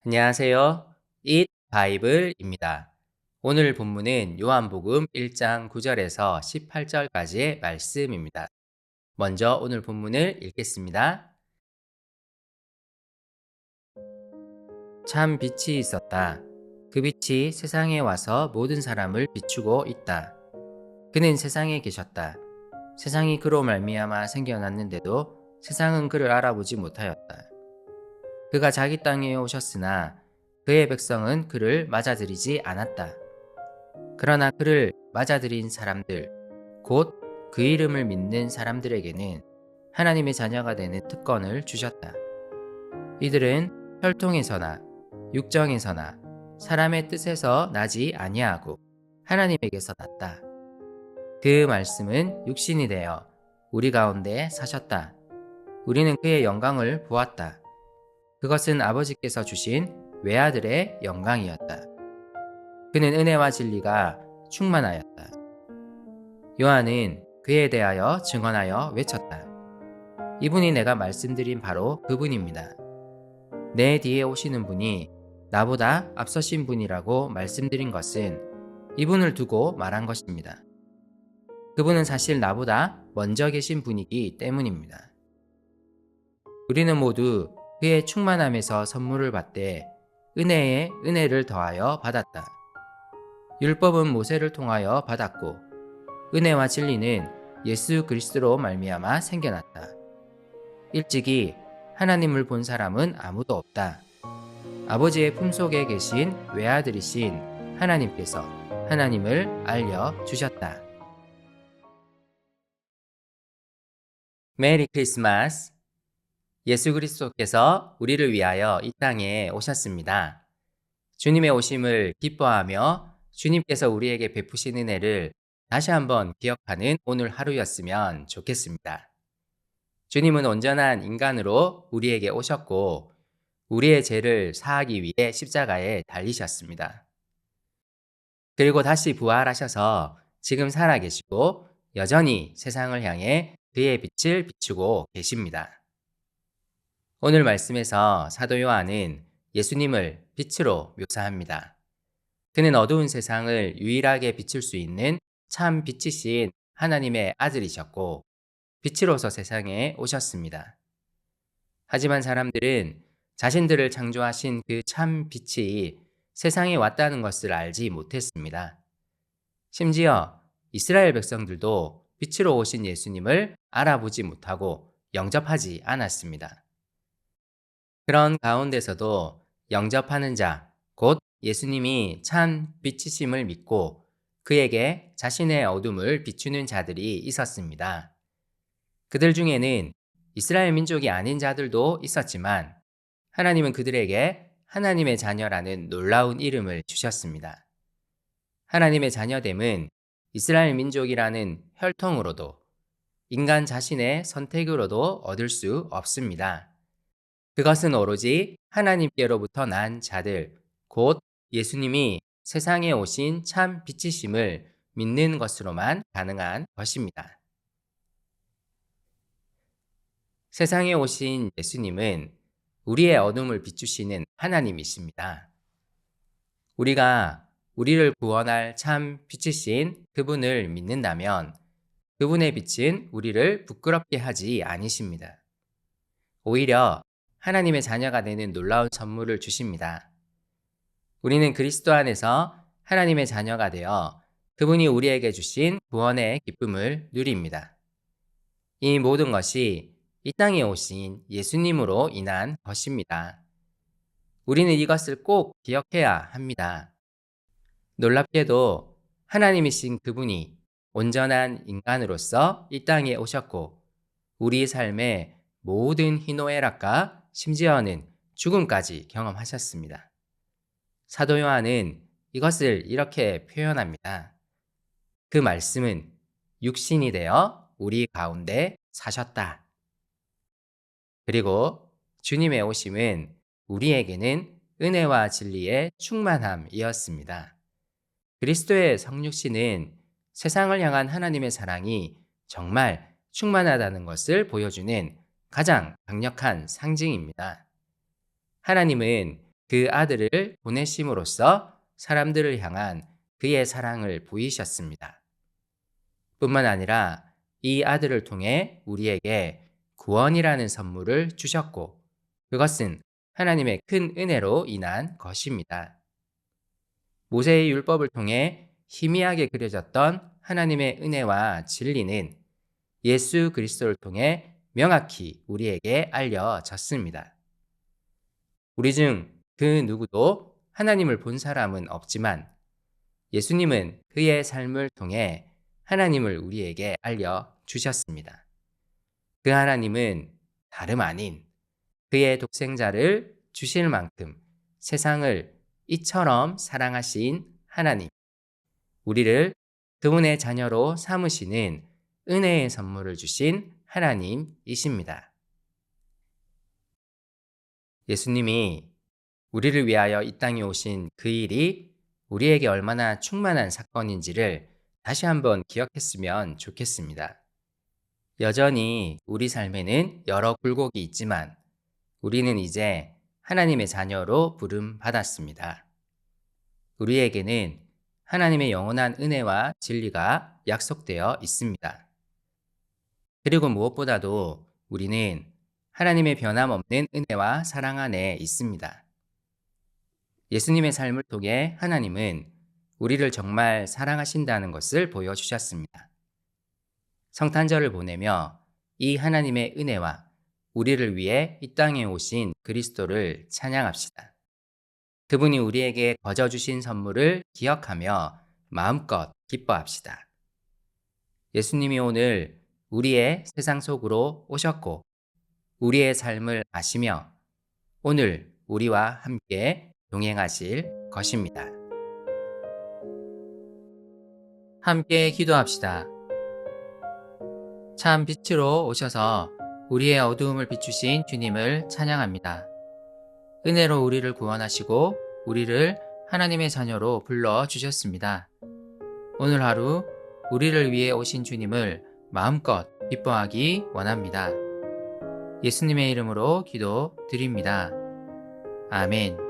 안녕하세요. Eat Bible입니다. 오늘 본문은 요한복음 1장 9절에서 18절까지의 말씀입니다. 먼저 오늘 본문을 읽겠습니다. 참 빛이 있었다. 그 빛이 세상에 와서 모든 사람을 비추고 있다. 그는 세상에 계셨다. 세상이 그로 말미암아 생겨났는데도 세상은 그를 알아보지 못하였다. 그가 자기 땅에 오셨으나 그의 백성은 그를 맞아들이지 않았다. 그러나 그를 맞아들인 사람들, 곧 그 이름을 믿는 사람들에게는 하나님의 자녀가 되는 특권을 주셨다. 이들은 혈통에서나 육정에서나 사람의 뜻에서 나지 아니하고 하나님에게서 났다. 그 말씀은 육신이 되어 우리 가운데 사셨다. 우리는 그의 영광을 보았다. 그것은 아버지께서 주신 외아들의 영광이었다. 그는 은혜와 진리가 충만하였다. 요한은 그에 대하여 증언하여 외쳤다. 이분이 내가 말씀드린 바로 그분입니다. 내 뒤에 오시는 분이 나보다 앞서신 분이라고 말씀드린 것은 이분을 두고 말한 것입니다. 그분은 사실 나보다 먼저 계신 분이기 때문입니다. 우리는 모두 그의 충만함에서 선물을 받되 은혜에 은혜를 더하여 받았다. 율법은 모세를 통하여 받았고 은혜와 진리는 예수 그리스도로 말미암아 생겨났다. 일찍이 하나님을 본 사람은 아무도 없다. 아버지의 품속에 계신 외아들이신 하나님께서 하나님을 알려주셨다. 메리 크리스마스. 예수 그리스도께서 우리를 위하여 이 땅에 오셨습니다. 주님의 오심을 기뻐하며 주님께서 우리에게 베푸신 은혜를 다시 한번 기억하는 오늘 하루였으면 좋겠습니다. 주님은 온전한 인간으로 우리에게 오셨고 우리의 죄를 사하기 위해 십자가에 달리셨습니다. 그리고 다시 부활하셔서 지금 살아계시고 여전히 세상을 향해 그의 빛을 비추고 계십니다. 오늘 말씀에서 사도 요한은 예수님을 빛으로 묘사합니다. 그는 어두운 세상을 유일하게 비출 수 있는 참 빛이신 하나님의 아들이셨고 빛으로서 세상에 오셨습니다. 하지만 사람들은 자신들을 창조하신 그 참 빛이 세상에 왔다는 것을 알지 못했습니다. 심지어 이스라엘 백성들도 빛으로 오신 예수님을 알아보지 못하고 영접하지 않았습니다. 그런 가운데서도 영접하는 자, 곧 예수님이 참 빛이심을 믿고 그에게 자신의 어둠을 비추는 자들이 있었습니다. 그들 중에는 이스라엘 민족이 아닌 자들도 있었지만 하나님은 그들에게 하나님의 자녀라는 놀라운 이름을 주셨습니다. 하나님의 자녀됨은 이스라엘 민족이라는 혈통으로도 인간 자신의 선택으로도 얻을 수 없습니다. 그것은 오로지 하나님께로부터 난 자들, 곧 예수님이 세상에 오신 참 빛이심을 믿는 것으로만 가능한 것입니다. 세상에 오신 예수님은 우리의 어둠을 비추시는 하나님이십니다. 우리가 우리를 구원할 참 빛이신 그분을 믿는다면 그분의 빛은 우리를 부끄럽게 하지 않으십니다. 오히려 하나님의 자녀가 되는 놀라운 선물을 주십니다. 우리는 그리스도 안에서 하나님의 자녀가 되어 그분이 우리에게 주신 구원의 기쁨을 누립니다. 이 모든 것이 이 땅에 오신 예수님으로 인한 것입니다. 우리는 이것을 꼭 기억해야 합니다. 놀랍게도 하나님이신 그분이 온전한 인간으로서 이 땅에 오셨고 우리 삶의 모든 희노애락과 심지어는 죽음까지 경험하셨습니다. 사도 요한은 이것을 이렇게 표현합니다. 그 말씀은 육신이 되어 우리 가운데 사셨다. 그리고 주님의 오심은 우리에게는 은혜와 진리의 충만함이었습니다. 그리스도의 성육신은 세상을 향한 하나님의 사랑이 정말 충만하다는 것을 보여주는 가장 강력한 상징입니다. 하나님은 그 아들을 보내심으로써 사람들을 향한 그의 사랑을 보이셨습니다. 뿐만 아니라 이 아들을 통해 우리에게 구원이라는 선물을 주셨고, 그것은 하나님의 큰 은혜로 인한 것입니다. 모세의 율법을 통해 희미하게 그려졌던 하나님의 은혜와 진리는 예수 그리스도를 통해 명확히 우리에게 알려졌습니다. 우리 중 그 누구도 하나님을 본 사람은 없지만 예수님은 그의 삶을 통해 하나님을 우리에게 알려주셨습니다. 그 하나님은 다름 아닌 그의 독생자를 주실 만큼 세상을 이처럼 사랑하신 하나님, 우리를 그분의 자녀로 삼으시는 은혜의 선물을 주신 하나님이십니다. 예수님이 우리를 위하여 이 땅에 오신 그 일이 우리에게 얼마나 충만한 사건인지를 다시 한번 기억했으면 좋겠습니다. 여전히 우리 삶에는 여러 굴곡이 있지만 우리는 이제 하나님의 자녀로 부름받았습니다. 우리에게는 하나님의 영원한 은혜와 진리가 약속되어 있습니다. 그리고 무엇보다도 우리는 하나님의 변함없는 은혜와 사랑 안에 있습니다. 예수님의 삶을 통해 하나님은 우리를 정말 사랑하신다는 것을 보여주셨습니다. 성탄절을 보내며 이 하나님의 은혜와 우리를 위해 이 땅에 오신 그리스도를 찬양합시다. 그분이 우리에게 거저 주신 선물을 기억하며 마음껏 기뻐합시다. 예수님이 오늘 우리의 세상 속으로 오셨고 우리의 삶을 아시며 오늘 우리와 함께 동행하실 것입니다. 함께 기도합시다. 참 빛으로 오셔서 우리의 어두움을 비추신 주님을 찬양합니다. 은혜로 우리를 구원하시고 우리를 하나님의 자녀로 불러주셨습니다. 오늘 하루 우리를 위해 오신 주님을 마음껏 기뻐하기 원합니다. 예수님의 이름으로 기도드립니다. 아멘.